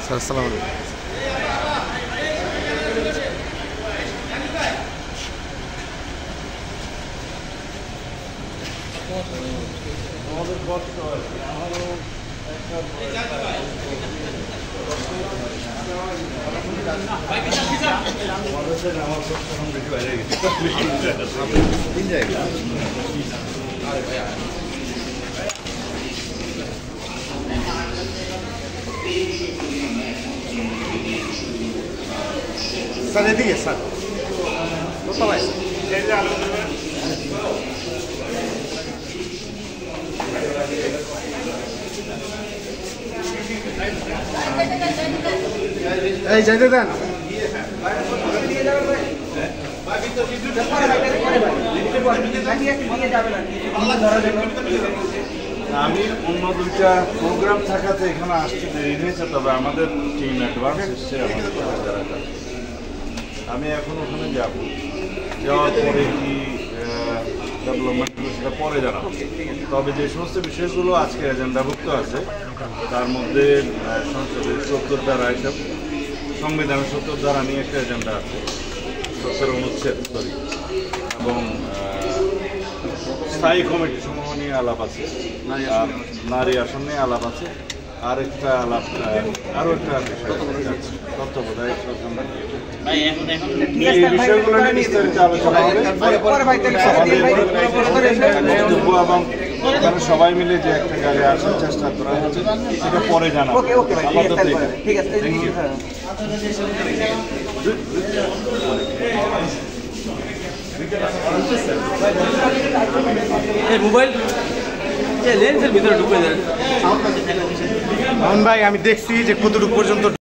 Sir আসসালামু আলাইকুম। আমাদের কষ্ট হয় আমারও আমার বেশি বাইরে গেছে স্যার এদিকে স্যার কোথায় এই যাইতে দেন। আমি অন্য দুইটা প্রোগ্রাম থাকাতে এখানে আসতে দেরি হয়েছে, তবে আমাদের টিম অ্যাডভান্স এসছে আমাদের জায়গাটা। আমি এখন ওখানে যাব, যাওয়ার পরে কি ডেভেলপমেন্ট সেটা পরে জানাবো। তবে যে সমস্ত বিষয়গুলো আজকে এজেন্ডাভুক্ত আছে তার মধ্যে সংসদের ৭০ ধারা এসব সংবিধানের ৭০ ধারা নিয়ে একটা এজেন্ডা আছে, ৭০ অনুচ্ছেদ এবং স্থায়ী কমিটি সমূহ নিয়ে আলাপ আছে, আর নারী আসন নিয়ে আলাপ আছে, আর একটা আলাপ আরও একটা বিষয় তত্ত্বাবধায়ক সরকার বিষয়গুলো নিয়ে বিস্তারিত আলোচনা হবে এবং এখানে সবাই মিলে যে একটা জায়গায় আসার চেষ্টা করা হচ্ছে সেটা পরে জানাবো। মোবাইল লেন্সের ভিতরে ঢুকে যায়। ভাই আমি দেখছি যে কতটুকু পর্যন্ত